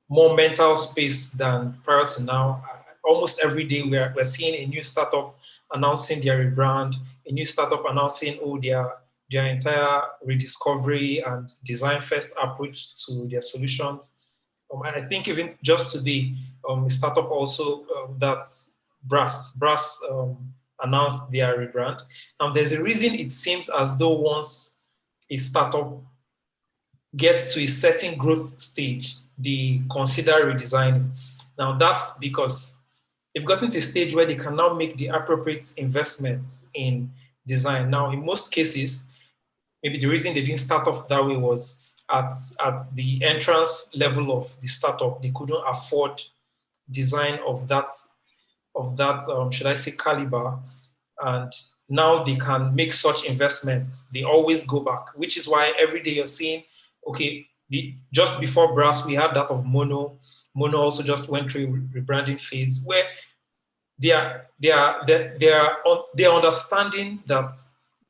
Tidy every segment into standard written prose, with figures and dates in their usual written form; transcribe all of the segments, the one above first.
more mental space than prior to now. Almost every day we're seeing a new startup announcing their rebrand, a new startup announcing their entire rediscovery and design first approach to their solutions. And I think even just today, a startup also that's Brass announced their rebrand. Now there's a reason it seems as though once a startup gets to a certain growth stage, they consider redesigning. Now that's because they've gotten to a stage where they can now make the appropriate investments in design. Now, in most cases, maybe the reason they didn't start off that way was at the entrance level of the startup, they couldn't afford design of that should I say caliber, and now they can make such investments. They always go back, which is why every day you're seeing, okay, just before Brass, we had that of Mono. Mono also just went through a rebranding phase where they're understanding that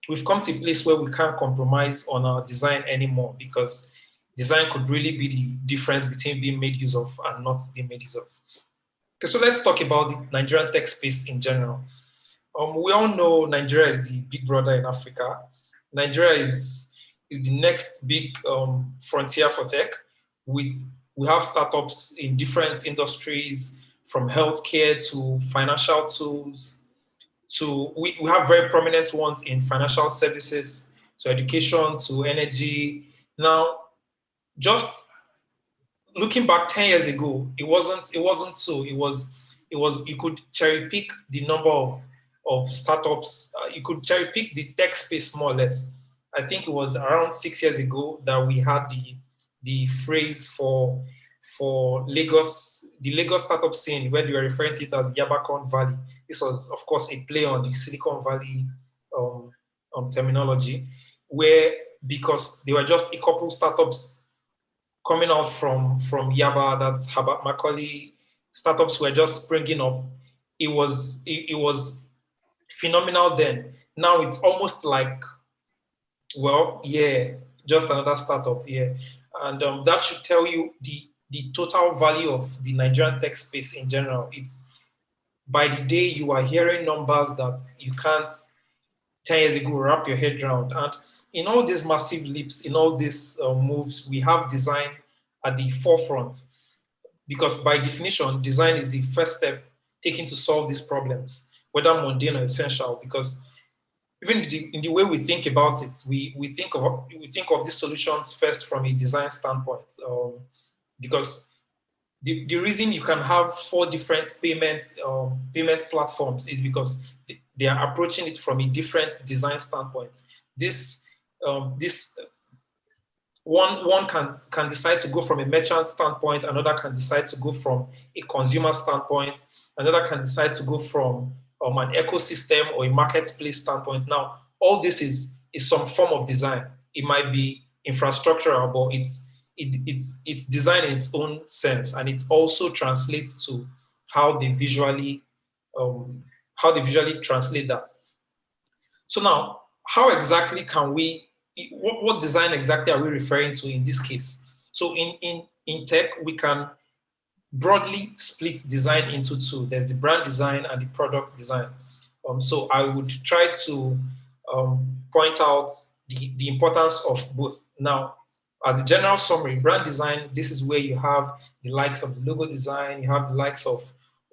we've come to a place where we can't compromise on our design anymore, because design could really be the difference between being made use of and not being made use of. Okay, so let's talk about the Nigerian tech space in general. We all know Nigeria is the big brother in Africa. Nigeria is the next big frontier for tech. We have startups in different industries, from healthcare to financial tools. To we have very prominent ones in financial services, to education, to energy. Now, just looking back 10 years ago, it wasn't so. You could cherry pick the number of startups. You could cherry pick the tech space more or less. I think it was around 6 years ago that we had the phrase for Lagos, the Lagos startup scene, where they were referring to it as Yabacon Valley. This was, of course, a play on the Silicon Valley terminology, where because they were just a couple startups coming out from Yaba, that's Herbert Macaulay, startups were just springing up. It was phenomenal then. Now it's almost like, well, yeah, just another startup, yeah. And that should tell you the total value of the Nigerian tech space in general. It's by the day you are hearing numbers that you can't 10 years ago wrap your head around. And in all these massive leaps, in all these moves, we have design at the forefront, because by definition, design is the first step taken to solve these problems, whether mundane or essential. Because even in the way we think about it, we think of these solutions first from a design standpoint. Because the reason you can have 4 different payment platforms is because they are approaching it from a different design standpoint. This one can decide to go from a merchant standpoint, another can decide to go from a consumer standpoint, another can decide to go from an ecosystem or a marketplace standpoint. Now, all this is some form of design. It might be infrastructural, but it's design in its own sense, and it also translates to how they visually translate that. So now, how exactly can we? What design exactly are we referring to in this case? So in tech, we can broadly split design into 2. There's the brand design and the product design. So I would try to point out the importance of both. Now, as a general summary, brand design, this is where you have the likes of the logo design, you have the likes of,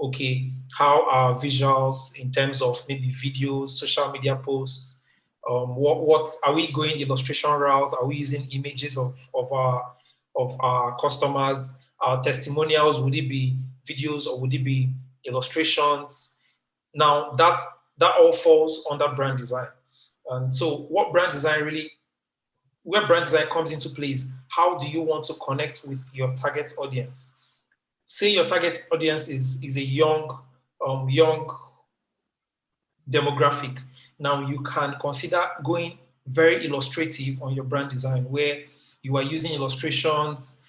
okay, how are visuals in terms of maybe videos, social media posts, what are we going the illustration route? Are we using images of our customers? Our testimonials, would it be videos or would it be illustrations? Now that all falls under brand design. And so what brand design really, where brand design comes into play is, how do you want to connect with your target audience? Say your target audience is a young demographic. Now you can consider going very illustrative on your brand design, where you are using illustrations.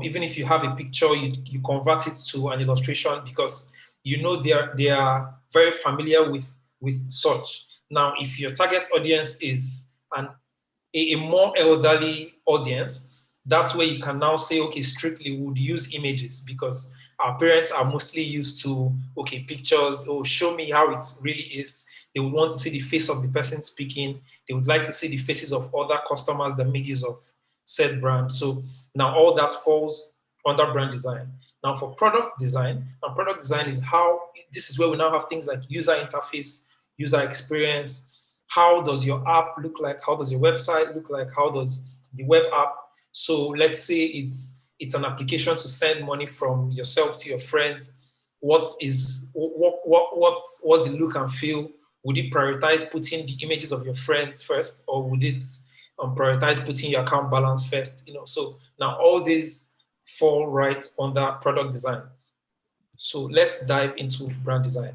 Even if you have a picture, you convert it to an illustration, because you know they are very familiar with such. Now, if your target audience is a more elderly audience, That's where you can now say, okay, strictly we would use images because our parents are mostly used to, okay, pictures, oh, show me how it really is. They would want to see the face of the person speaking. They would like to see the faces of other customers that made use of said brand. So now all that falls under brand design. Now for product design, and product design is how, this is where we now have things like user interface, user experience. How does your app look like? How does your website look like? How does the web app? So let's say it's an application to send money from yourself to your friends. What's the look and feel? Would it prioritize putting the images of your friends first, or would it prioritize putting your account balance first? So now all these fall right under product design. So let's dive into brand design.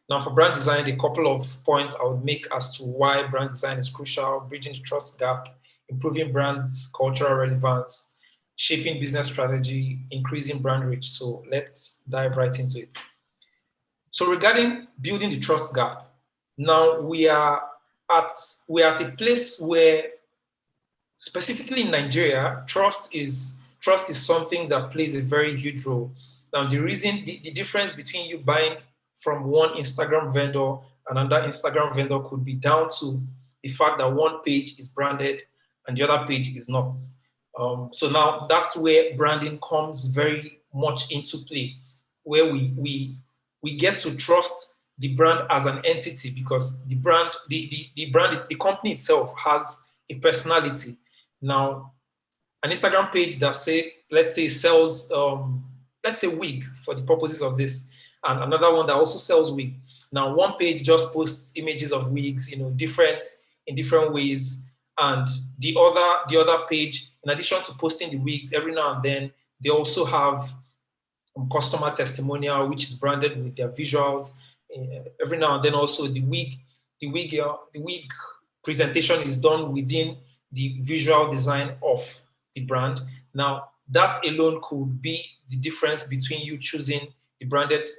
Now, for brand design, a couple of points I would make as to why brand design is crucial: bridging the trust gap, improving brand's cultural relevance, shaping business strategy, increasing brand reach. So let's dive right into it. So regarding building the trust gap, now we are at a place where, specifically in Nigeria, trust is something that plays a very huge role. Now, the difference between you buying from one Instagram vendor and another Instagram vendor could be down to the fact that one page is branded and the other page is not. So now that's where branding comes very much into play, where we get to trust the brand as an entity, because the company itself has a personality. Now, an Instagram page that let's say sells, let's say wig for the purposes of this, and another one that also sells wig. Now, one page just posts images of wigs, in different ways, and the other page, in addition to posting the wigs, every now and then they also have customer testimonial, which is branded with their visuals. Every now and then, also the wig presentation is done within the visual design of the brand. Now, that alone could be the difference between you choosing the branded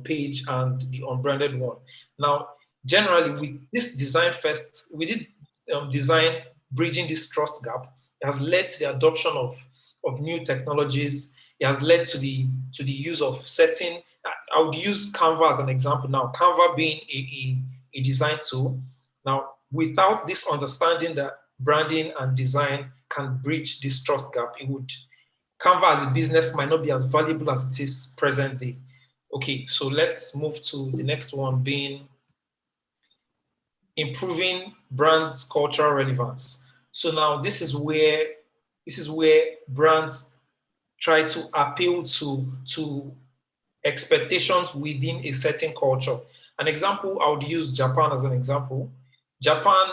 page and the unbranded one. Now, generally, with this design bridging this trust gap, it has led to the adoption of new technologies. It has led to the use of certain. I would use Canva as an example now. Canva being a design tool. Now, without this understanding that branding and design can bridge this trust gap, Canva as a business might not be as valuable as it is presently. Okay, so let's move to the next one, being improving brands' cultural relevance. So now this is where brands try to appeal to expectations within a certain culture. An example, I would use Japan as an example. Japan,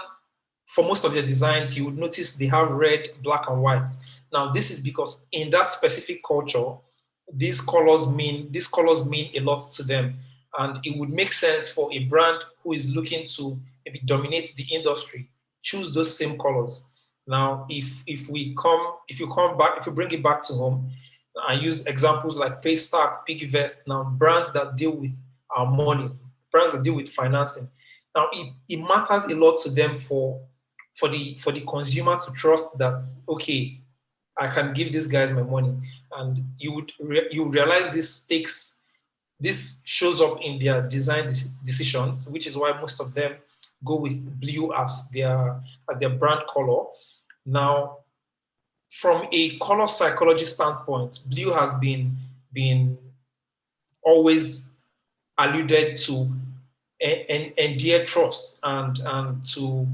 for most of their designs, you would notice they have red, black, and white. Now, this is because in that specific culture, these colors mean a lot to them. And it would make sense for a brand who is looking to maybe dominate the industry, choose those same colors. Now, if you bring it back to home, I use examples like Paystack, Piggyvest, now brands that deal with our money, brands that deal with financing. Now, it matters a lot to them for the consumer to trust that, okay, I can give these guys my money. And you realize this shows up in their design decisions, which is why most of them go with blue as their brand color. Now, from a color psychology standpoint, blue has been always alluded to endear trust and to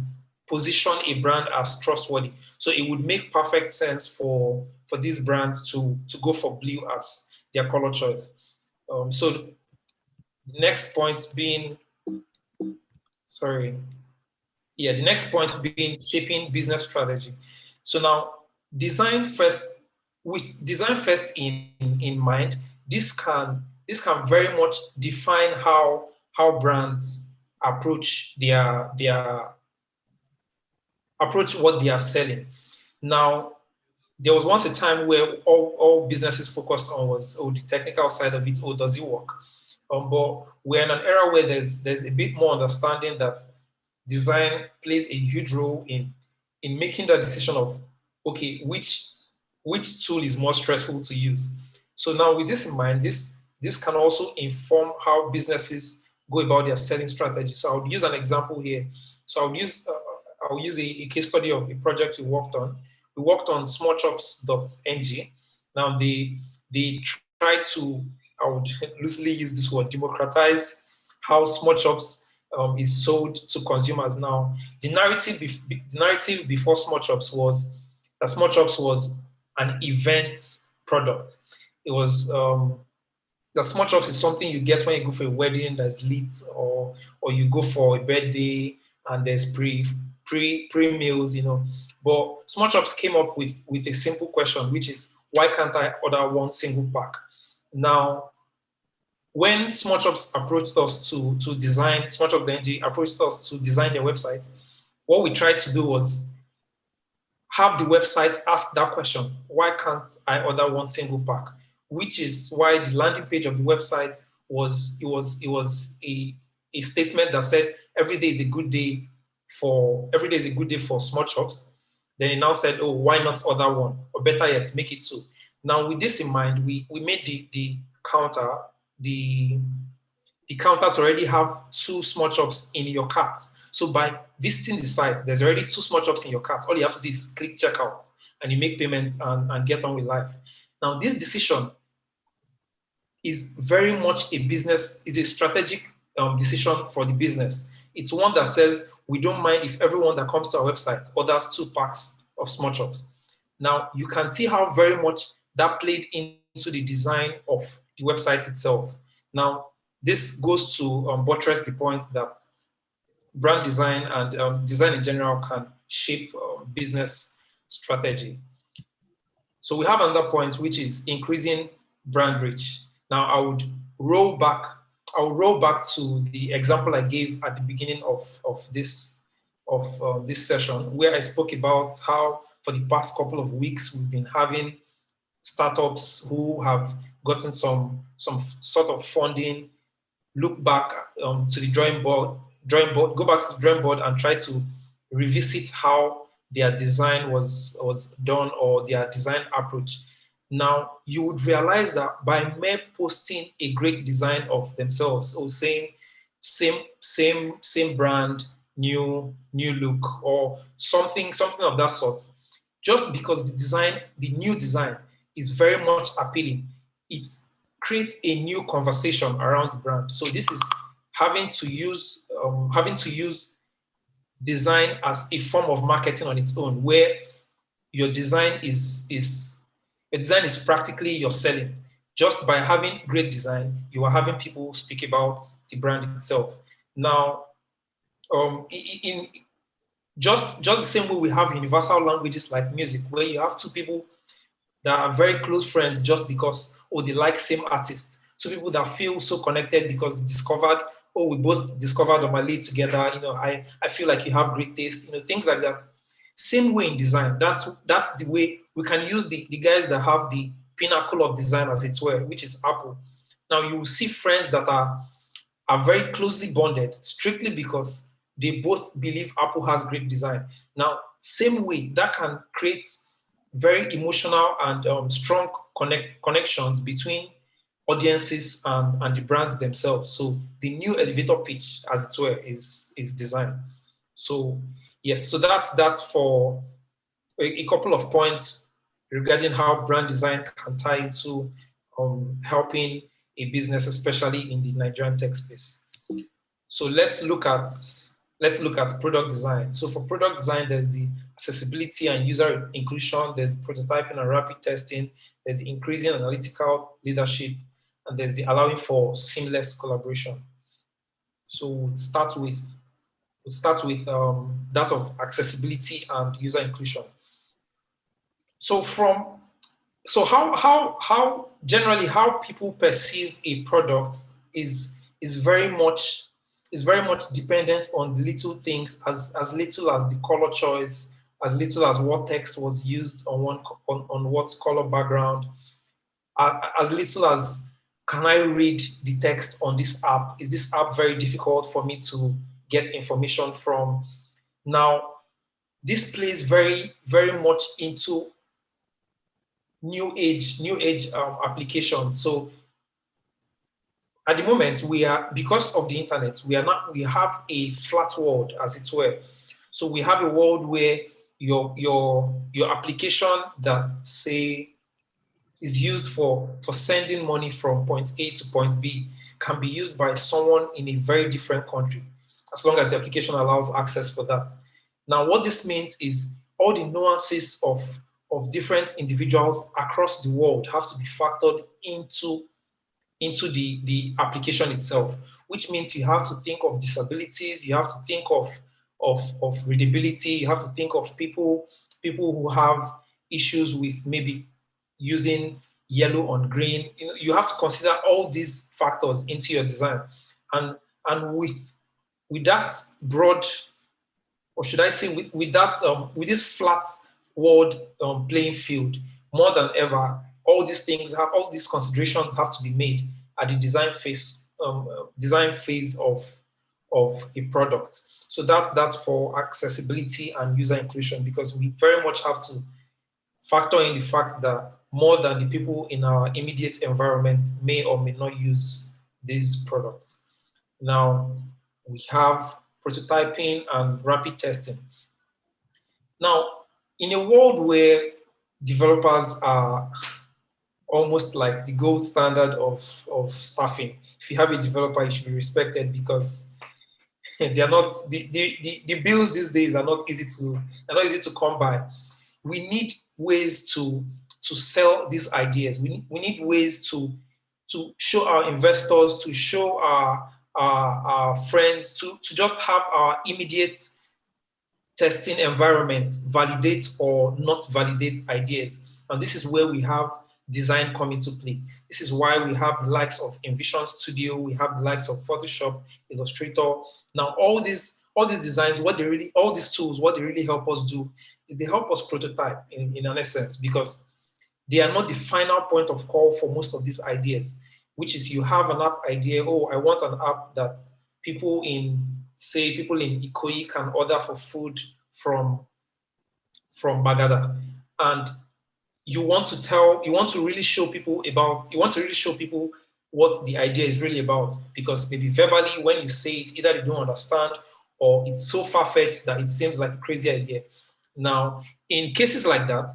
position a brand as trustworthy. So it would make perfect sense for these brands to go for blue as their color choice. So the next point being, the next point being shaping business strategy. So now, with design first in mind, this can very much define how brands approach what they are selling. Now, there was once a time where all businesses focused on was, the technical side of it, does it work? But we're in an era where there's a bit more understanding that design plays a huge role in making that decision of, okay, which which tool is more stressful to use. So now with this in mind, this can also inform how businesses go about their selling strategy. So I would use an example here. So I'll use a case study of a project we worked on. We worked on smallchops.ng. Now they tried to, I would loosely use this word, democratize how small chops is sold to consumers. Now the narrative before small chops was that small chops was an event product. It was the small chops is something you get when you go for a wedding that's lit, or you go for a birthday and there's pre meals, you know. But small chops came up with a simple question, which is, why can't I order one single pack? Now, when small chops approached us to design, small chop NG approached us to design their website, what we tried to do was have the website ask that question, why can't I order one single pack? Which is why the landing page of the website was a statement that said every day is a good day for small chops. Then it now said, oh, why not order one? Or better yet, make it two. Now with this in mind, we made the counter, the counter to already have two small chops in your cart. So by visiting the site, there's already two small chops in your cart. All you have to do is click checkout and you make payments and get on with life. Now, this decision is very much is a strategic decision for the business. It's one that says, we don't mind if everyone that comes to our website orders 2 packs of small chops. Now, you can see how very much that played into the design of the website itself. Now, this goes to buttress the point that brand design and design in general can shape business strategy. So we have another point, which is increasing brand reach. Now I would roll back to the example I gave at the beginning of this session, where I spoke about how for the past couple of weeks we've been having startups who have gotten some sort of funding look back to the drawing board, go back to the drawing board and try to revisit how their design was done or their design approach. Now, you would realize that by mere posting a great design of themselves or saying same brand, new look, or something of that sort, just because the new design is very much appealing, it creates a new conversation around the brand. So this is having to use design as a form of marketing on its own, where your design is practically your selling. Just by having great design, you are having people speak about the brand itself. Now, in just the same way we have universal languages like music, where you have two people that are very close friends just because, oh, they like same artists. Two people that feel so connected because they discovered, oh, we both discovered Omali together. You know, I feel like you have great taste. You know, things like that. Same way in design. That's the way we can use the guys that have the pinnacle of design, as it were, which is Apple. Now you will see friends that are very closely bonded strictly because they both believe Apple has great design. Now, same way that can create very emotional and strong connections between audiences and the brands themselves. So the new elevator pitch, as it were, is design. So yes, so that's for a couple of points regarding how brand design can tie into helping a business, especially in the Nigerian tech space. So let's look at product design. So for product design, there's the accessibility and user inclusion, there's prototyping and rapid testing, there's the increasing analytical leadership, and there's the allowing for seamless collaboration. So we'll start with that of accessibility and user inclusion. So how generally how people perceive a product is very much dependent on the little things, as little as the color choice, as little as what text was used on what color background, as little as, can I read the text on this app? Is this app very difficult for me to get information from? Now, this plays very, very much into new age application. So at the moment, we are, because of the internet, we have a flat world, as it were. So we have a world where your application that, say, is used for sending money from point A to point B can be used by someone in a very different country, as long as the application allows access for that. Now, what this means is all the nuances of different individuals across the world have to be factored into the application itself, which means you have to think of disabilities, you have to think of readability, you have to think of people who have issues with maybe using yellow on green. You have to consider all these factors into your design. And with that broad, or should I say, with that with this flat world playing field, more than ever, all these considerations have to be made at the design phase of a product. So that's for accessibility and user inclusion, because we very much have to factor in the fact that more than the people in our immediate environment may or may not use these products. Now, we have prototyping and rapid testing. Now, in a world where developers are almost like the gold standard of staffing, if you have a developer, you should be respected, because they are not, the bills these days are not easy to come by. We need ways to sell these ideas. We need ways to show our investors, to show our friends, to just have our immediate testing environment validate or not validate ideas. And this is where we have design come into play. This is why we have the likes of InVision Studio, we have the likes of Photoshop, Illustrator. Now, all these designs, all these tools, what they really help us do is they help us prototype in an essence, because they are not the final point of call for most of these ideas, which is you have an app idea. Oh, I want an app that people in Ikoyi can order for food from Bagada. And you want to really show people what the idea is really about, because maybe verbally, when you say it, either they don't understand or it's so far-fetched that it seems like a crazy idea. Now, in cases like that,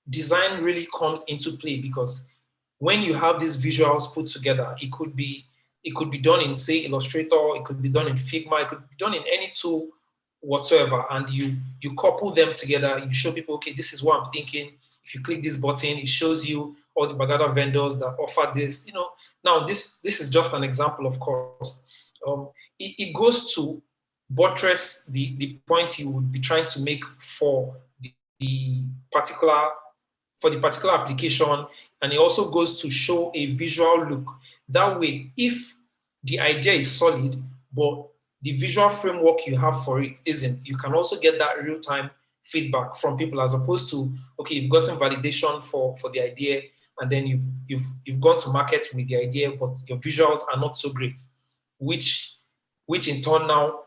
design really comes into play, because when you have these visuals put together, it could be done in, say, Illustrator, it could be done in Figma, it could be done in any tool whatsoever, and you couple them together, you show people, okay, this is what I'm thinking. If you click this button, it shows you all the Bagada vendors that offer this. Now this is just an example, of course. It goes to buttress the point you would be trying to make for the particular application, and it also goes to show a visual look. That way, if the idea is solid, but the visual framework you have for it isn't, you can also get that real-time feedback from people, as opposed to, okay, you've gotten validation for the idea, and then you've gone to market with the idea, but your visuals are not so great, which in turn now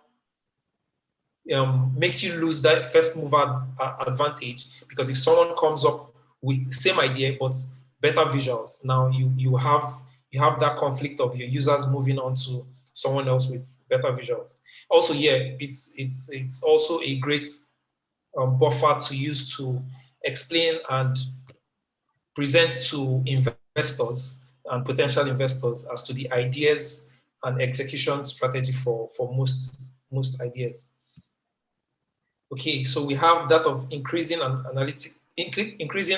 makes you lose that first mover advantage, because if someone comes up with the same idea but better visuals, now you have that conflict of your users moving on to someone else with better visuals. Also, yeah, it's also a great buffer to use to explain and present to investors and potential investors as to the ideas and execution strategy for most ideas. Okay, so we have that of increasing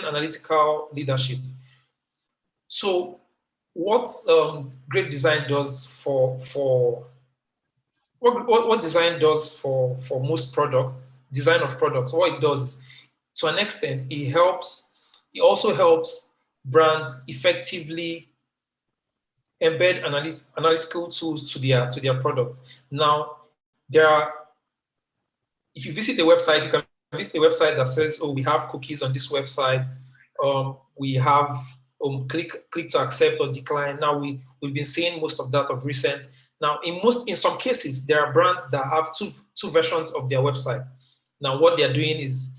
analytical leadership. So what great design does what design does for most products, design of products, what it does is, to an extent, it also helps brands effectively embed analytical tools to their products. Now, if you visit the website, you can visit the website that says, oh, we have cookies on this website. We have click to accept or decline. Now, we've been seeing most of that of recent. Now, in some cases, there are brands that have two versions of their website. Now, what they're doing is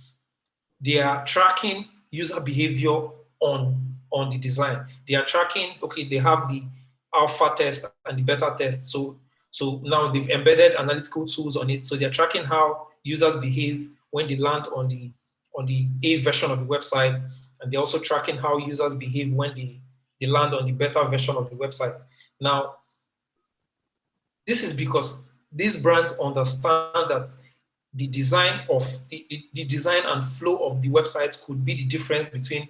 they are tracking user behavior on the design. They are tracking, okay, they have the alpha test and the beta test. So now they've embedded analytical tools on it. So they're tracking how users behave when they land on the A version of the website. And they're also tracking how users behave when they land on the beta version of the website. Now, this is because these brands understand that the design of the design and flow of the website could be the difference between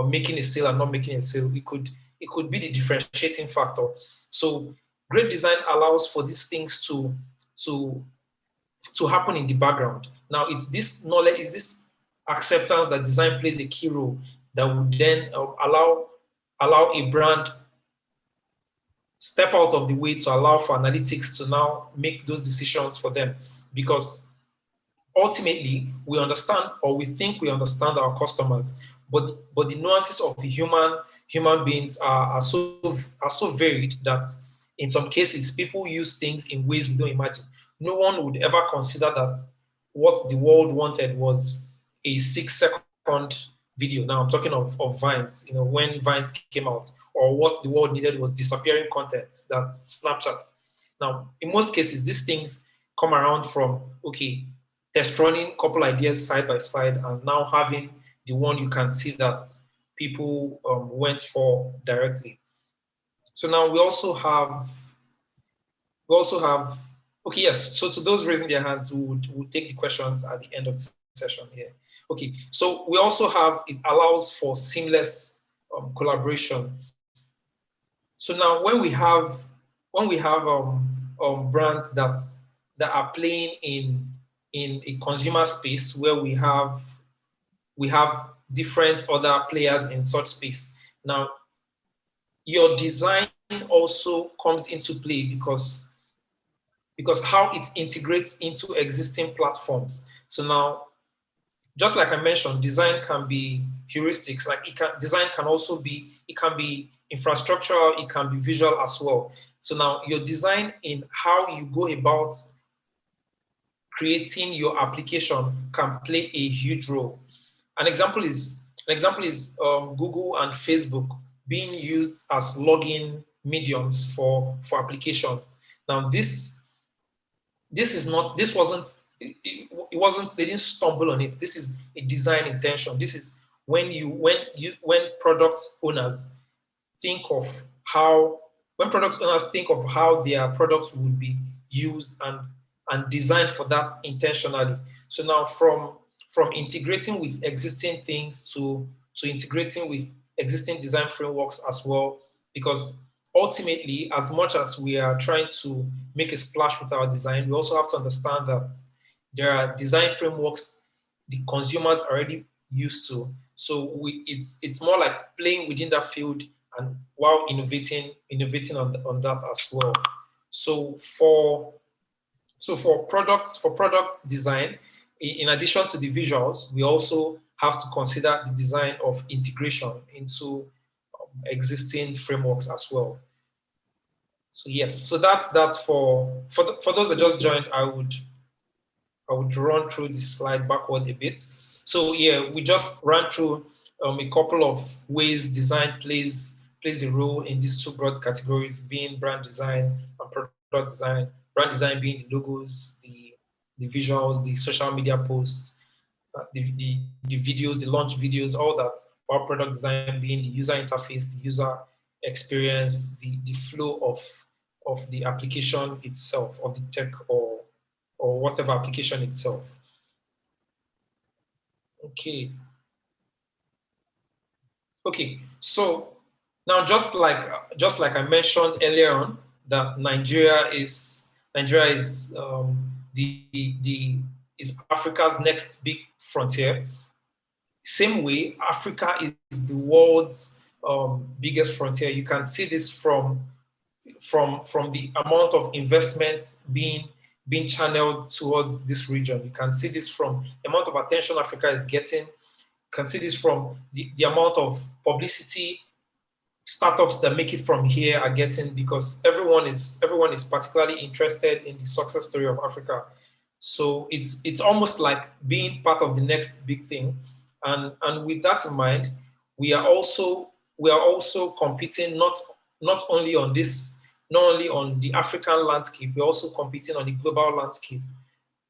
making a sale and not making a sale. It could be the differentiating factor. So great design allows for these things to happen in the background. Now it's this knowledge, is this acceptance that design plays a key role that would then allow a brand step out of the way to allow for analytics to now make those decisions for them, because ultimately we understand, or we think we understand, our customers, but the nuances of the human beings are so varied that in some cases people use things in ways we don't imagine. No one would ever consider that what the world wanted was a 6-second video. Now I'm talking of Vines, when Vines came out, or what the world needed was disappearing content, that's Snapchat. Now, in most cases, these things come around from, okay, test running a couple ideas side by side and now having the one you can see that people went for directly. So now we also have, okay, yes, so to those raising their hands, we'll take the questions at the end of the session here. Okay, so we also have, it allows for seamless collaboration. So now when we have brands that are playing in a consumer space where we have different other players in such space, now your design also comes into play because how it integrates into existing platforms. So now, just like I mentioned, design can be heuristics. Like design can also be, it can be infrastructural, it can be visual as well. So now your design in how you go about creating your application can play a huge role. An example is Google and Facebook being used as login mediums for applications. Now it wasn't, they didn't stumble on it. This is a design intention. This is when product owners think of how their products would be used and designed for that intentionally. So now from integrating with existing things to integrating with existing design frameworks as well, because ultimately, as much as we are trying to make a splash with our design, we also have to understand that there are design frameworks the consumers are already used to. So it's more like playing within that field and while innovating on that as well. So for product design, in addition to the visuals, we also have to consider the design of integration into existing frameworks as well. So yes, so that's for those that just joined. I would run through this slide backward a bit. So yeah, we just ran through a couple of ways design plays a role in these two broad categories, being brand design and product design. Brand design being the logos, the visuals, the social media posts, the videos, the launch videos, all that. While product design being the user interface, the user experience, the flow of the application itself, of the tech or whatever application itself. Okay. Okay. So now, just like I mentioned earlier on, that Nigeria is is Africa's next big frontier. Same way, Africa is the world's biggest frontier. You can see this from the amount of investments being channeled towards this region. You can see this from the amount of attention Africa is getting. You can see this from the amount of publicity startups that make it from here are getting, because everyone is particularly interested in the success story of Africa. So it's almost like being part of the next big thing. And with that in mind, we are also competing not only on this, not only on the African landscape, we're also competing on the global landscape,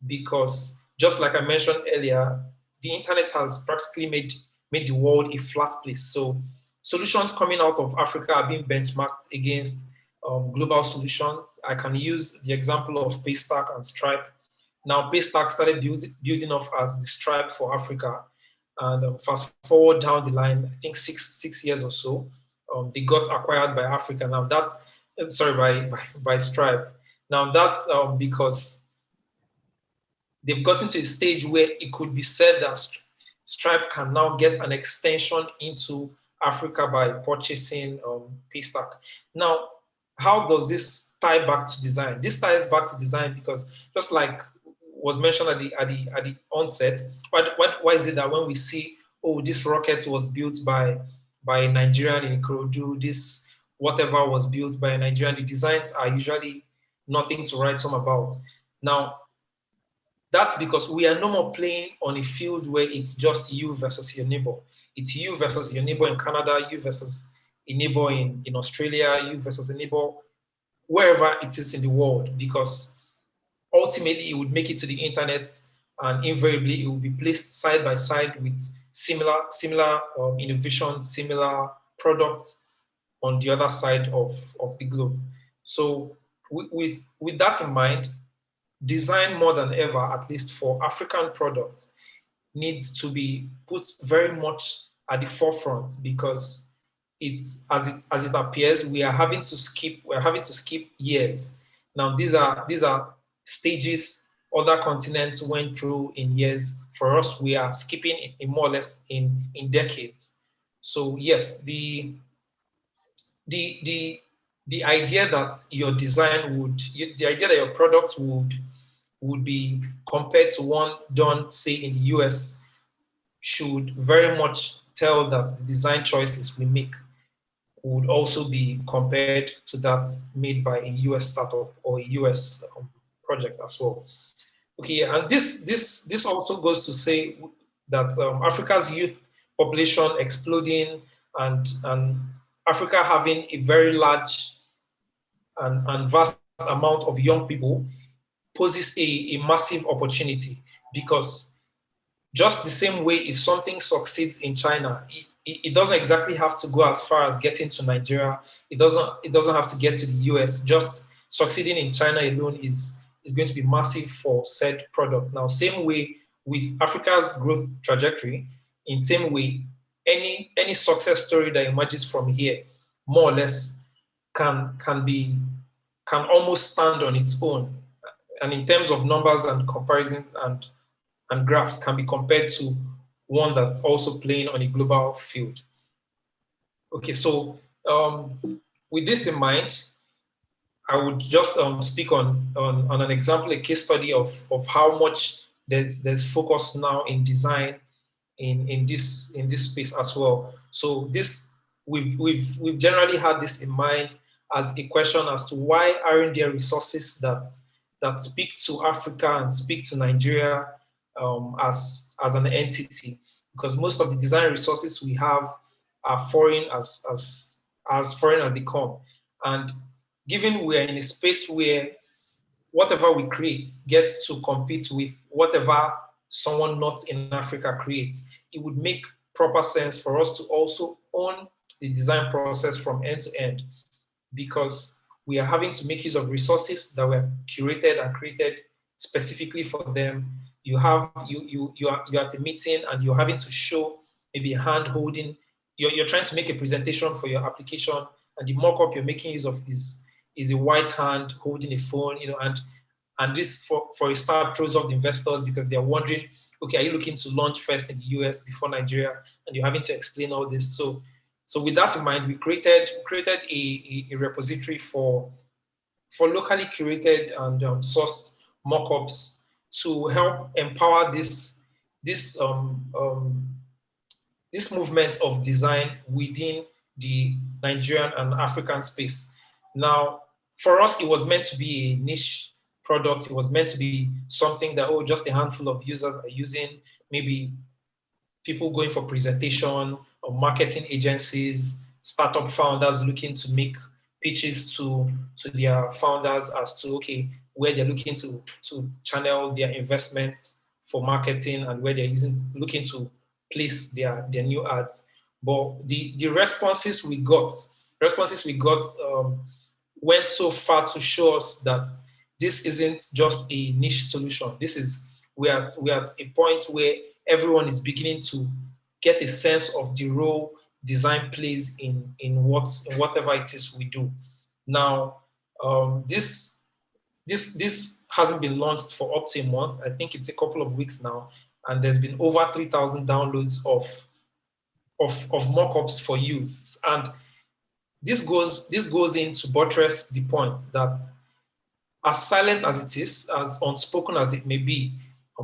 because just like I mentioned earlier, the internet has practically made the world a flat place. So solutions coming out of Africa are being benchmarked against global solutions. I can use the example of Paystack and Stripe. Now, Paystack started building off as the Stripe for Africa, and fast forward down the line, I think six years or so, they got acquired by Africa. Now that's by Stripe. Now that's because they've gotten to a stage where it could be said that Stripe can now get an extension into Africa by purchasing Paystack. Now, how does this tie back to design? This ties back to design because, just like was mentioned at the onset, why is it that when we see, oh, this rocket was built by a Nigerian in Ikorodu, this whatever was built by a Nigerian, the designs are usually nothing to write home about. Now, that's because we are no more playing on a field where it's just you versus your neighbor. It's you versus your neighbor in Canada, you versus a neighbor in Australia, you versus a neighbor wherever it is in the world, because ultimately it would make it to the internet, and invariably it will be placed side by side with similar innovation, similar products on the other side of the globe. So with that in mind, design more than ever, at least for African products, needs to be put very much at the forefront, because it's as it appears we're having to skip years. Now these are stages other continents went through in years. For us, we are skipping in more or less in decades. So yes, the the idea that your design the idea that your product would be compared to one done, say, in the US, should very much tell that the design choices we make would also be compared to that made by a US startup or a US project as well. Okay, and this also goes to say that Africa's youth population exploding, and Africa having a very large and vast amount of young people poses a massive opportunity, because just the same way if something succeeds in China, it doesn't exactly have to go as far as getting to Nigeria. It doesn't have to get to the US. Just succeeding in China alone is going to be massive for said product. Now, same way with Africa's growth trajectory, in same way, any success story that emerges from here, more or less, can almost stand on its own, and in terms of numbers and comparisons and graphs, can be compared to one that's also playing on a global field. Okay, so with this in mind, I would just speak on an example, a case study of how much there's focus now in design in this space as well. So this we've generally had this in mind as a question as to why aren't there resources that speak to Africa and speak to Nigeria as an entity, because most of the design resources we have are foreign as foreign as they come. And given we are in a space where whatever we create gets to compete with whatever someone not in Africa creates, it would make proper sense for us to also own the design process from end to end, because we are having to make use of resources that were curated and created specifically for them. You are at a meeting and you're having to show maybe a hand holding. You're trying to make a presentation for your application, and the mock-up you're making use of is a white hand holding a phone, and this for a start throws off the investors, because they're wondering, okay, are you looking to launch first in the US before Nigeria? And you're having to explain all this. So with that in mind, we created a repository for locally curated and sourced mockups to help empower this movement of design within the Nigerian and African space. Now, for us, it was meant to be a niche product. It was meant to be something that, just a handful of users are using, maybe people going for presentation marketing agencies, startup founders looking to make pitches to their founders as to, okay, where they're looking to channel their investments for marketing and where they're looking to place their new ads. But the responses we got went so far to show us that this isn't just a niche solution. This is we're at a point where everyone is beginning to get a sense of the role design plays in whatever it is we do. Now, this hasn't been launched for up to a month. I think it's a couple of weeks now, and there's been over 3,000 downloads of mock-ups for use. And this goes in to buttress the point that as silent as it is, as unspoken as it may be,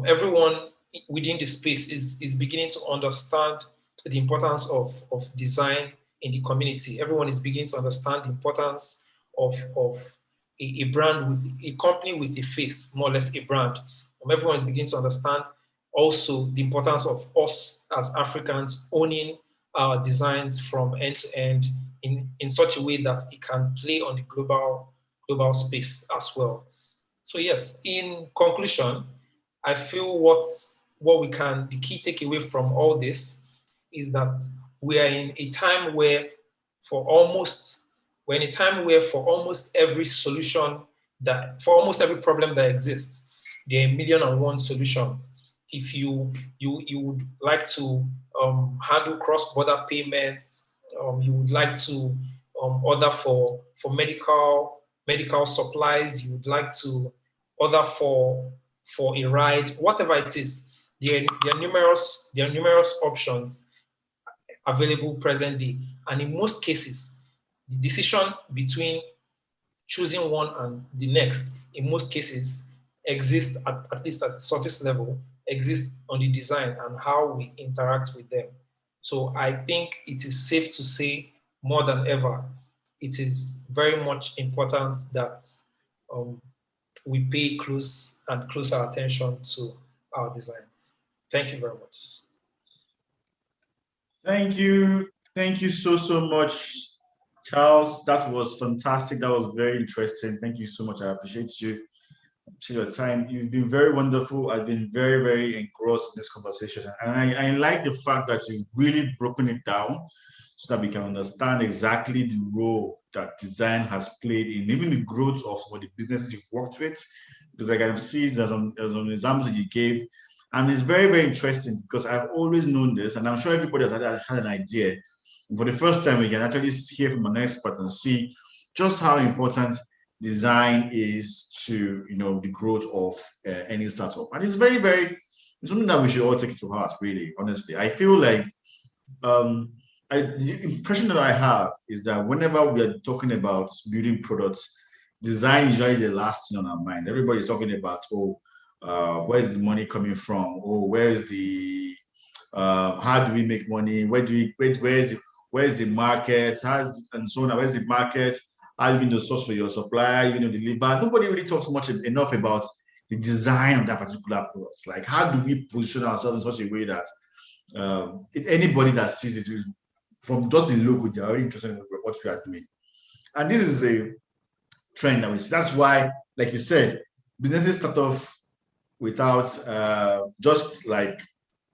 everyone within the space is beginning to understand the importance of design in the community. Everyone is beginning to understand the importance of a brand with a company with a face, more or less a brand. Everyone is beginning to understand also the importance of us as Africans owning our designs from end to end in such a way that it can play on the global space as well. So yes, in conclusion, I feel the key takeaway from all this is that we are in a time where for almost every solution for almost every problem that exists, there are 1,000,001 solutions. If you would like to handle cross-border payments, you would like to order for medical supplies, you would like to order for a ride, whatever it is, there are numerous options available presently. And in most cases, the decision between choosing one and the next, in most cases, exists at least at the surface level, exists on the design and how we interact with them. So I think it is safe to say more than ever, it is very much important that we pay closer attention to our designs. Thank you very much. Thank you. Thank you so much, Charles. That was fantastic. That was very interesting. Thank you so much. I appreciate you. Appreciate your time. You've been very wonderful. I've been very engrossed in this conversation. And I like the fact that you've really broken it down so that we can understand exactly the role that design has played in even the growth of some of the businesses you've worked with. Because I can see there's some examples that you gave. And it's very interesting because I've always known this, and I'm sure everybody has had an idea. For the first time, we can actually hear from an expert and see just how important design is to the growth of any startup. And it's it's something that we should all take to heart, really, honestly. I feel like the impression that I have is that whenever we are talking about building products, design is usually the last thing on our mind. Everybody's talking about, where's the money coming from? Where is the how do we make money? Where's the market? And so on. Where's the market? How are you going to source for your supplier? You deliver. Nobody really talks enough about the design of that particular product. Like, how do we position ourselves in such a way that if anybody that sees it from just the logo, they're already interested in what we are doing. And this is a trend that we see. That's why, like you said, businesses start off without just like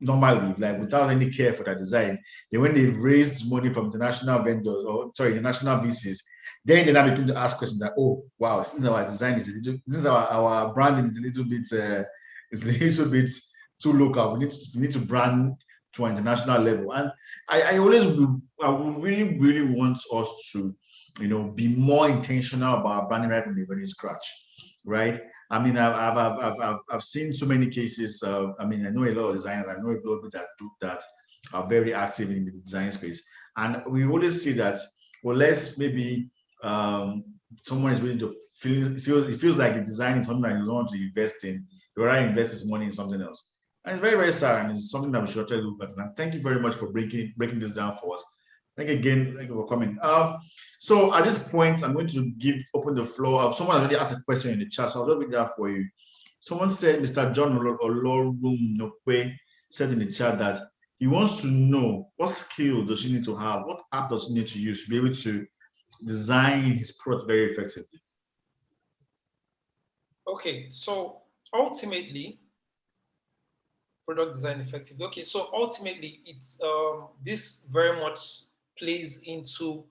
normally, like without any care for their design. Then when they've raised money from international vendors, international VCs, then they now begin to ask questions like, oh wow, since our design is our branding is a little bit too local. We need to brand to an international level. And I would really want us to be more intentional about branding right from the very scratch, right? I mean, I've seen so many cases. I know a lot of designers. I know a lot of people that are very active in the design space, and we always see that. Well, let's maybe someone is willing to it feels like the design is something that you don't want to invest in. You rather invest his money in something else, and it's very sad, and it's something that we should try to look at. And thank you very much for breaking this down for us. Thank you for coming. So at this point, I'm going to open the floor. Someone already asked a question in the chat, so I'll just read that for you. Someone said, Mr. John Olorunokwe said in the chat that He wants to know what skill does he need to have, what app does he need to use to be able to design his product very effectively. Okay, so ultimately, product design effectively. Okay, so ultimately, it's this very much plays into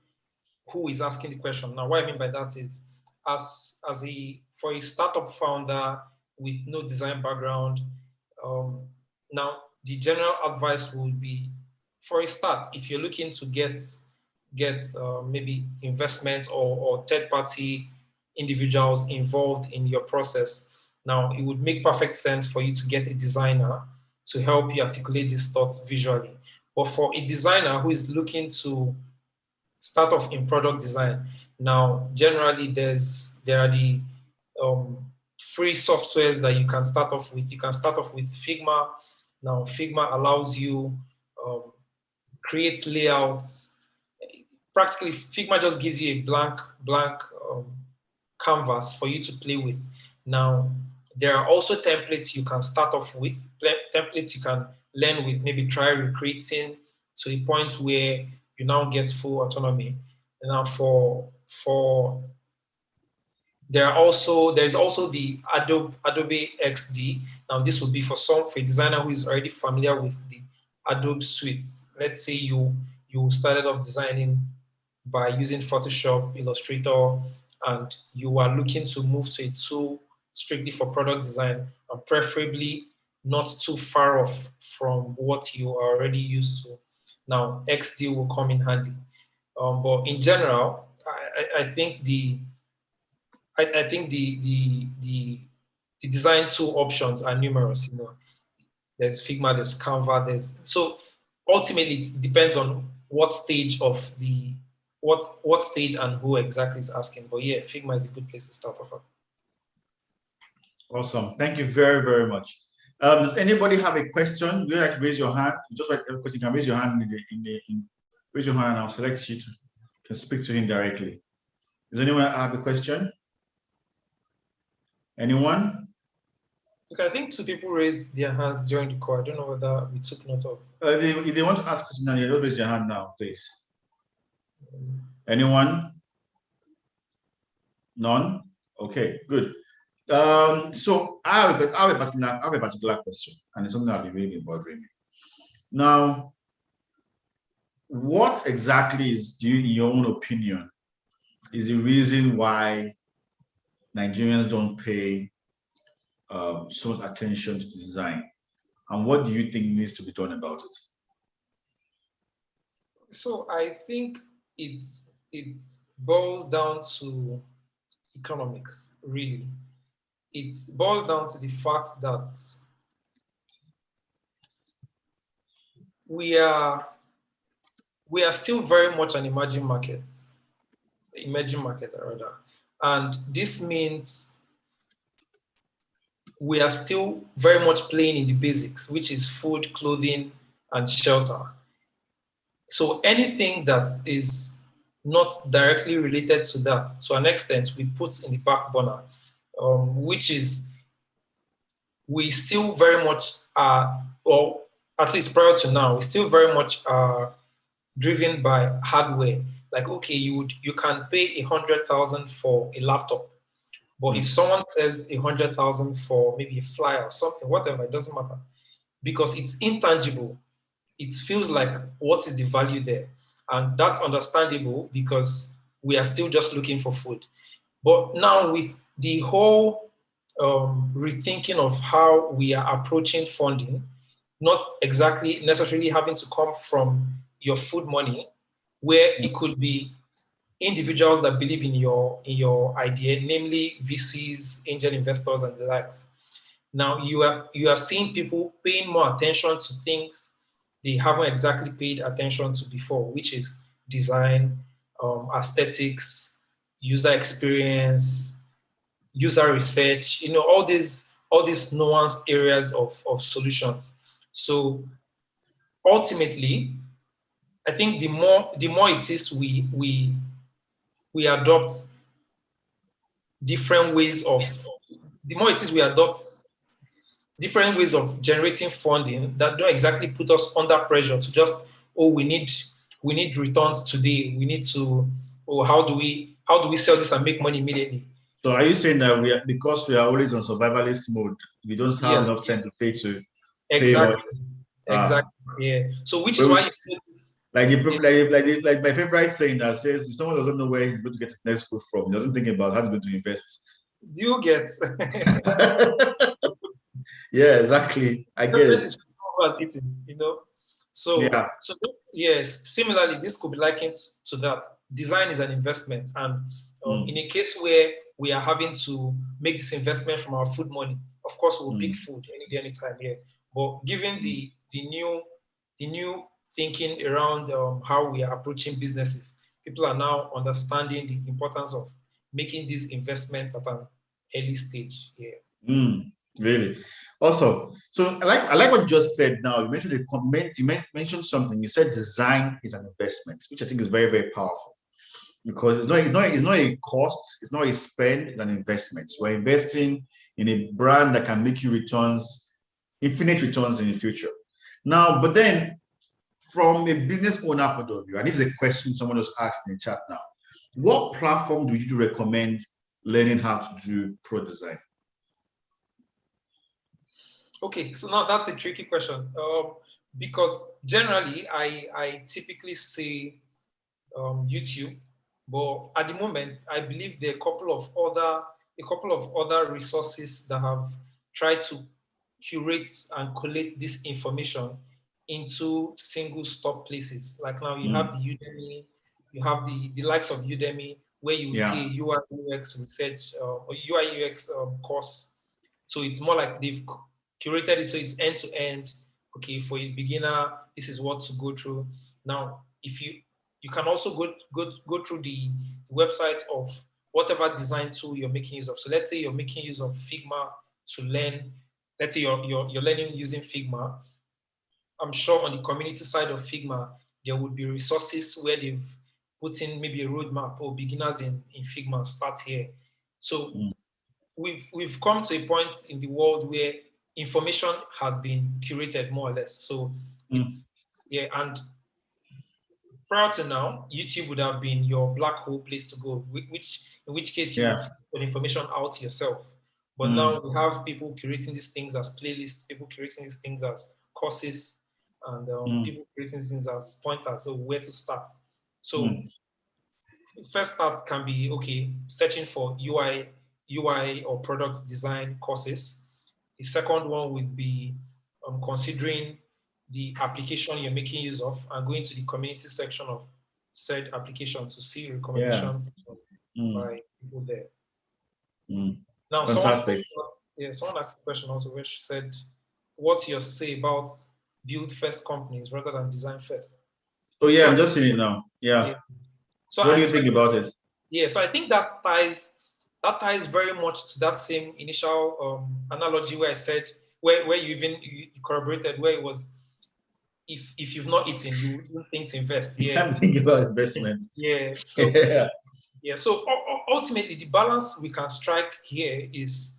who is asking the question. Now, what I mean by that is, as a for a startup founder with no design background, um, now the general advice would be, for a start, if you're looking to get maybe investments or third party individuals involved in your process, now it would make perfect sense for you to get a designer to help you articulate these thoughts visually. But for a designer who is looking to start off in product design. Now, generally, there are the um, free softwares that you can start off with. You can start off with Figma. Now, Figma allows you create layouts. Practically, Figma just gives you a blank canvas for you to play with. Now, there are also templates you can start off with, templates you can learn with, maybe try recreating to a point where you now get full autonomy. And now for there's also the Adobe XD. Now this would be for a designer who is already familiar with the Adobe suite. Let's say you started off designing by using Photoshop, Illustrator, and you are looking to move to a tool strictly for product design, and preferably not too far off from what you are already used to. Now, XD will come in handy. But in general, I think the design tool options are numerous. There's Figma, there's Canva, so ultimately it depends on what stage and who exactly is asking. But yeah, Figma is a good place to start off. Awesome. Thank you very, very much. Does anybody have a question? Would you like to raise your hand? Just like a question, you can raise your hand raise your hand and I'll select you to can speak to him directly. Does anyone have a question? Anyone? Okay, I think two people raised their hands during the call. I don't know whether we took note of. If they want to ask a question, just raise your hand now, please. Anyone? None? Okay, good. So I have a particular question, and it's something that will be really bothering me. Now, what exactly is, in your own opinion, is the reason why Nigerians don't pay so much attention to design? And what do you think needs to be done about it? So I think it boils down to economics, really. It boils down to the fact that we are still very much an emerging market rather. And this means we are still very much playing in the basics, which is food, clothing, and shelter. So anything that is not directly related to that, to an extent, we put in the back burner, which is we still very much are, or at least prior to now, we still very much are driven by hardware. Like, okay, you can pay 100,000 for a laptop, but if someone says 100,000 for maybe a flyer or something, whatever, it doesn't matter, because it's intangible. It feels like, what is the value there? And that's understandable because we are still just looking for food. But now with the whole rethinking of how we are approaching funding, not exactly necessarily having to come from your food money, where it could be individuals that believe in your idea, namely VCs, angel investors, and the likes. Now you are seeing people paying more attention to things they haven't exactly paid attention to before, which is design, aesthetics, user experience, user research, all these nuanced areas of solutions. So ultimately, I think the more it is we adopt different ways of, the more it is we adopt different ways of generating funding that don't exactly put us under pressure to just, oh, we need returns today. We need to, oh, how do we sell this and make money immediately? So are you saying that because we are always on survivalist mode, we don't have Yes, enough time to pay what? exactly, exactly. Yeah. So which is Well, why you feel this, yeah, like my favorite saying that says, if someone doesn't know where he's going to get his next food from, he doesn't think about how he's going to invest. do you get Yeah, exactly. I get that it. is what was eating, So, Yeah. so yes, similarly, this could be likened to that. Design is an investment, and in a case where we are having to make this investment from our food money, of course, we'll pick food any day, anytime here. But given the new thinking around how we are approaching businesses, people are now understanding the importance of making these investments at an early stage. Yeah. Really. Also, so I like what you just said. Now you mentioned a comment. You mentioned something. You said design is an investment, which I think is very, very powerful because it's not a cost. It's not a spend. It's an investment. We're investing in a brand that can make you returns, infinite returns in the future. Now, but then from a business owner point of view, and this is a question someone just asked in the chat now. What platform do you recommend learning how to do pro design? Okay, so now that's a tricky question because generally I typically say YouTube, but at the moment I believe there are a couple of other resources that have tried to curate and collate this information into single stop places. Like now you have the Udemy, you have the likes of Udemy where you would see Yeah. a UI UX research or UI UX course. So it's more like they've curated it so it's end to end. Okay, for a beginner, this is what to go through. Now, if you can also go through the website of whatever design tool you're making use of. So let's say you're making use of Figma to learn. Let's say you're learning using Figma. I'm sure on the community side of Figma, there would be resources where they've put in maybe a roadmap or beginners in Figma start here. So we've come to a point in the world where information has been curated more or less. So it's yeah, and prior to now, YouTube would have been your black hole place to go, which in which case you would Yeah. seek the information out yourself. But now we have people curating these things as playlists, people curating these things as courses, and people creating these things as pointers. So where to start? So first start can be okay, searching for UI or product design courses. The second one would be considering the application you're making use of and going to the community section of said application to see Yeah. recommendations by people there. Now, Fantastic. someone asked a question also, which said, "What's your say about build first companies rather than design first?" Oh yeah, So, I'm just seeing it now. yeah. Yeah. So What do I you so think about it? Yeah, so I think that ties very much to that same initial analogy where I said where you corroborated where it was if you've not eaten you wouldn't think to invest. You Yeah, can't think about investment. yeah. So Yeah. yeah, so ultimately the balance we can strike here is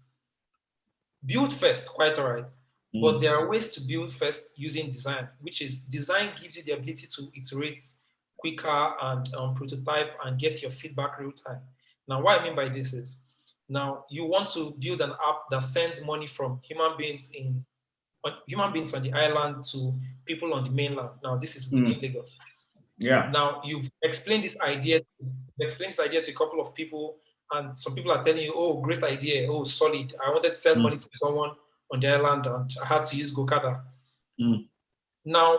build first, quite all right. But there are ways to build first using design, which is design gives you the ability to iterate quicker and prototype and get your feedback real time. Now, what I mean by this is now you want to build an app that sends money from human beings on the island to people on the mainland. Now, this is within Lagos. Yeah. Now you've explained this idea to a couple of people, and some people are telling you, "Oh, great idea! Oh, solid! I wanted to send money to someone on the island, and I had to use Gokada." Now,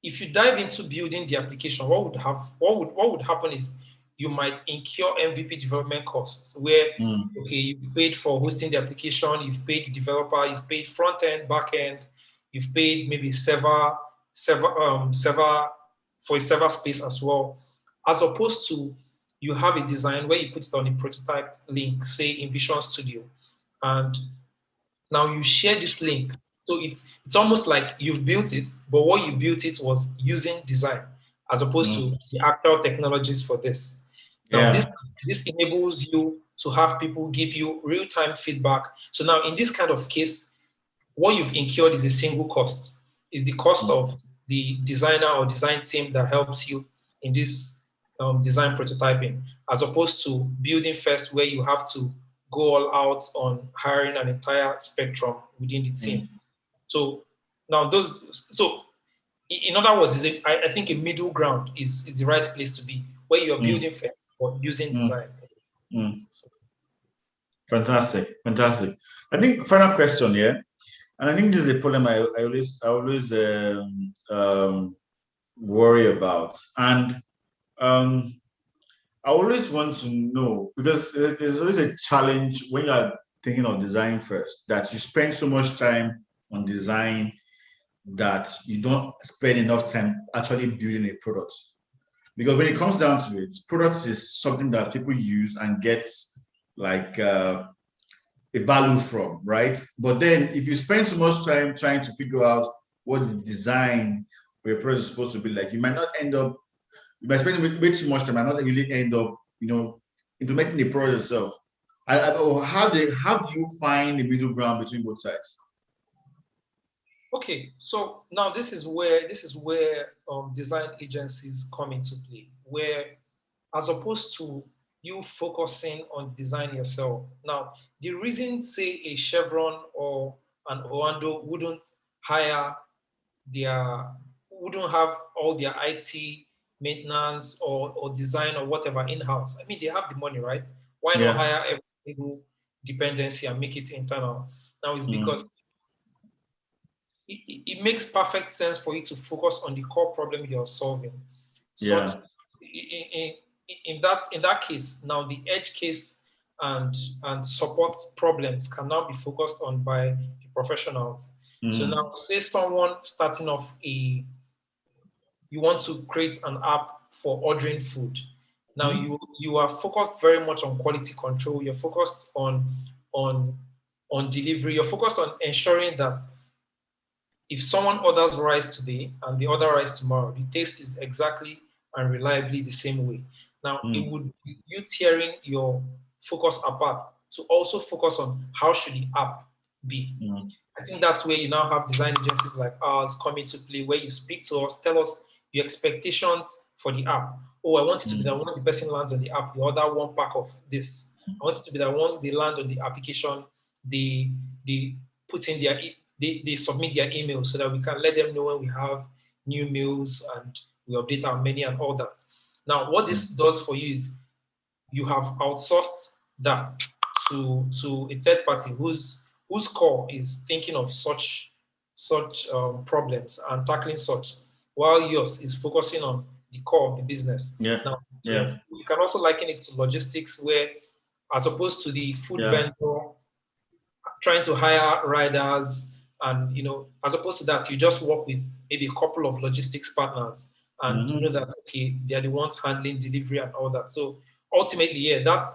if you dive into building the application, what would happen is you might incur MVP development costs, where okay, you've paid for hosting the application, you've paid the developer, you've paid front end, back end, you've paid maybe server for a server space as well, as opposed to you have a design where you put it on a prototype link, say in Vision Studio, and now you share this link. So it's almost like you've built it, but what you built it was using design as opposed to the actual technologies for this. Now Yeah. this enables you to have people give you real-time feedback. So now in this kind of case, what you've incurred is a single cost. It's the cost of the designer or design team that helps you in this design prototyping, as opposed to building first, where you have to go all out on hiring an entire spectrum within the team. So now in other words, I think a middle ground is the right place to be, where you're building first or using design. So. Fantastic. I think final question here, and I think this is a problem I always worry about, and I always want to know, because there's always a challenge when you are thinking of design first, that you spend so much time on design that you don't spend enough time actually building a product. Because when it comes down to it, products is something that people use and get like a value from, right? But then if you spend so much time trying to figure out what the design for your product is supposed to be like, you might not end up, you might spend way too much time and not really end up, implementing the product yourself. How do you find the middle ground between both sides? Okay, so now this is where design agencies come into play, where as opposed to you focusing on design yourself. Now, the reason, say, a Chevron or an Oando wouldn't have all their IT maintenance or design or whatever in-house. I mean, they have the money, right? Why not hire every single dependency and make it internal? Now it's because it makes perfect sense for you to focus on the core problem you're solving. So in that case, now the edge case and support problems can now be focused on by the professionals. So now, say someone starting off you want to create an app for ordering food. Now you are focused very much on quality control. You're focused on delivery. You're focused on ensuring that if someone orders rice today and they order rice tomorrow, the taste is exactly and reliably the same way. Now, it would be you tearing your focus apart to also focus on how should the app be. I think that's where you now have design agencies like ours come into play, where you speak to us, tell us your expectations for the app. Oh, I want it to be that once the person lands on the app, you order one pack of this. I want it to be that once they land on the application, they put in they submit their email so that we can let them know when we have new mails and we update our menu and all that. Now, what this does for you is you have outsourced that to a third party whose core is thinking of such problems and tackling such, while yours is focusing on the core of the business. Now, yes, you can also liken it to logistics, where as opposed to the food vendor trying to hire riders, and as opposed to that, you just work with maybe a couple of logistics partners, and you know that okay, they're the ones handling delivery and all that. So ultimately, that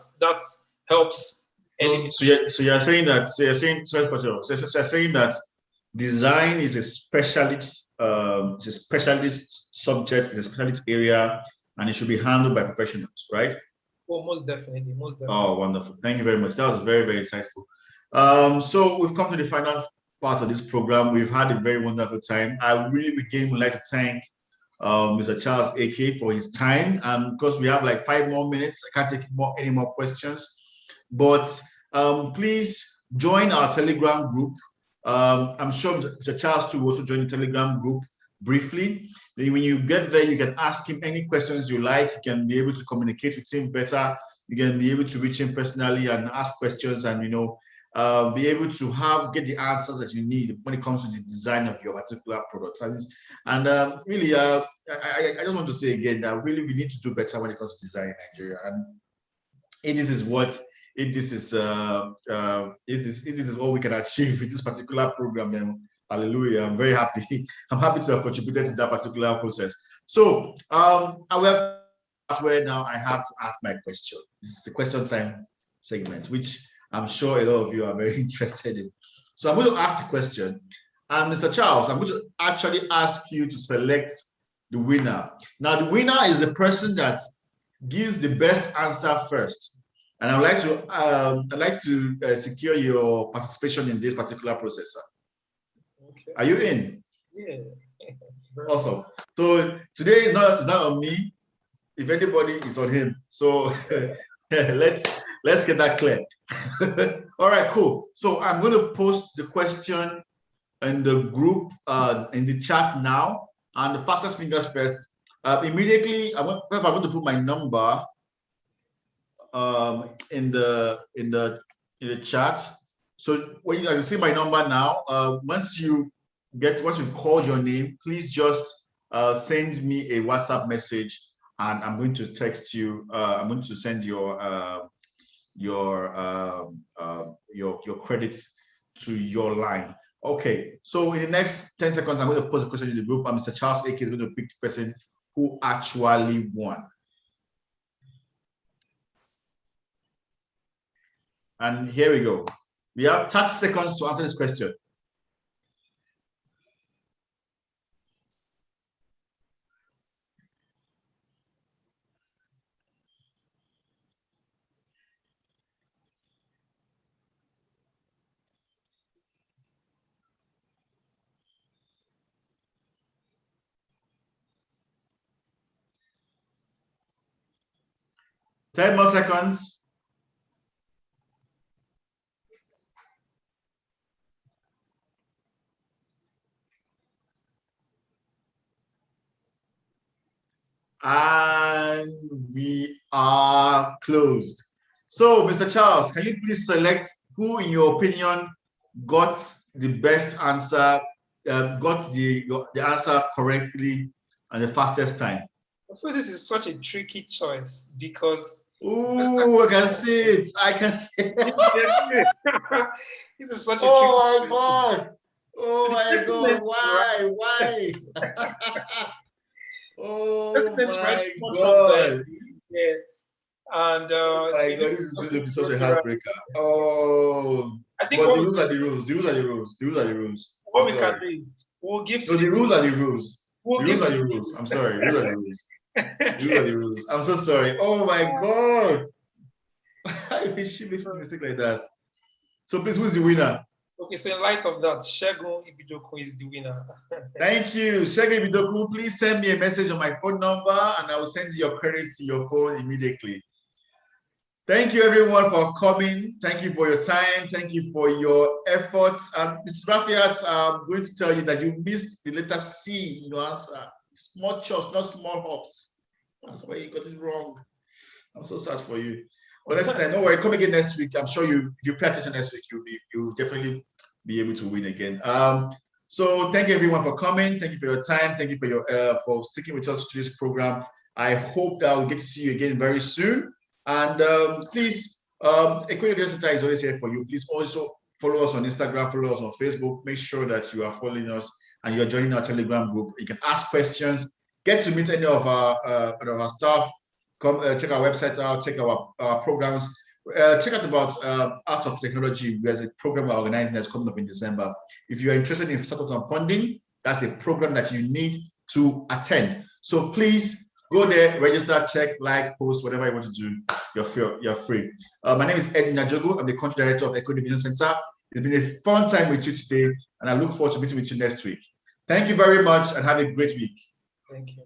helps. So you're saying that you're saying that design is a specialist, subject, it's a specialist area, and it should be handled by professionals, right? Oh, most definitely. Oh, wonderful! Thank you very much. That was very, very insightful. So we've come to the final part of this program. We've had a very wonderful time. I really again would like to thank Mr. Charles Eke for his time. And because we have like 5 more minutes, I can't take any more questions. But please join our Telegram group. I'm sure Mr. Charles too will also join the Telegram group briefly. Then when you get there, you can ask him any questions you like. You can be able to communicate with him better. You can be able to reach him personally and ask questions, and be able to get the answers that you need when it comes to the design of your particular product. And really, I just want to say again that really we need to do better when it comes to design in Nigeria. And this is what we can achieve with this particular program, then hallelujah, I'm very happy. I'm happy to have contributed to that particular process. So I will where now I have to ask my question. This is the question time segment, which I'm sure a lot of you are very interested in. So I'm going to ask the question. And Mr. Charles, I'm going to actually ask you to select the winner. Now, the winner is the person that gives the best answer first. And I'd like to secure your participation in this particular process, sir. Okay. Are you in? Yeah. Awesome. So today is not on me. If anybody, it's on him. So let's get that clear. All right, cool. So I'm going to post the question in the group, in the chat now, and the fastest fingers first. Immediately, I'm going to put my number in the chat. So when you see my number now, once you called your name, please just send me a WhatsApp message, and I'm going to text you. I'm going to send your credits to your line. Okay, so in the next 10 seconds, I'm going to pose a question in the group, and Mr. Charles Eke is going to pick the person who actually won. And here we go. We have 30 seconds to answer this question. Ten more seconds. And we are closed. So, Mr. Charles, can you please select who, in your opinion, got the best answer, got the answer correctly and the fastest time? So this is such a tricky choice because I can see it. I can see it. This is such a oh my God. Oh my God. Why? Oh my God. Yeah. And oh my God, this is going to be such a heartbreaker. Oh, I think but the rules are the rules. The rules are the rules. The rules are the rules. What we can do is we'll give. So the rules are the rules. We'll the rules are the rules. I'm sorry. The rules are the rules. The rules are the rules. I'm so sorry. Oh my God. I wish she makes a mistake like that. So please, who's the winner? Okay, so in light of that, Segun Ibidoku is the winner. Thank you. Segun Ibidoku, please send me a message on my phone number and I will send you your credits to your phone immediately. Thank you, everyone, for coming. Thank you for your time. Thank you for your efforts. Mr. Rafiat, I'm going to tell you that you missed the letter C in your answer. Small chops, not small hops. That's why you got it wrong. I'm so sad for you. But next time, don't worry, come again next week. I'm sure if you pay attention next week, you'll definitely be able to win again. So thank you, everyone, for coming. Thank you for your time. Thank you for your for sticking with us to this program. I hope that we'll get to see you again very soon. And please, Equity Video Center is always here for you. Please also follow us on Instagram, follow us on Facebook. Make sure that you are following us and you're joining our Telegram group. You can ask questions, get to meet any of our staff. Come check our website out, check our programs. Check out about Art of Technology. There's a program we're organizing that's coming up in December. If you're interested in startup and funding, that's a program that you need to attend. So please go there, register, check, like, post, whatever you want to do. You're free. My name is Ed Najogu. I'm the country director of Equity Vision Center. It's been a fun time with you today, and I look forward to meeting with you next week. Thank you very much, and have a great week. Thank you.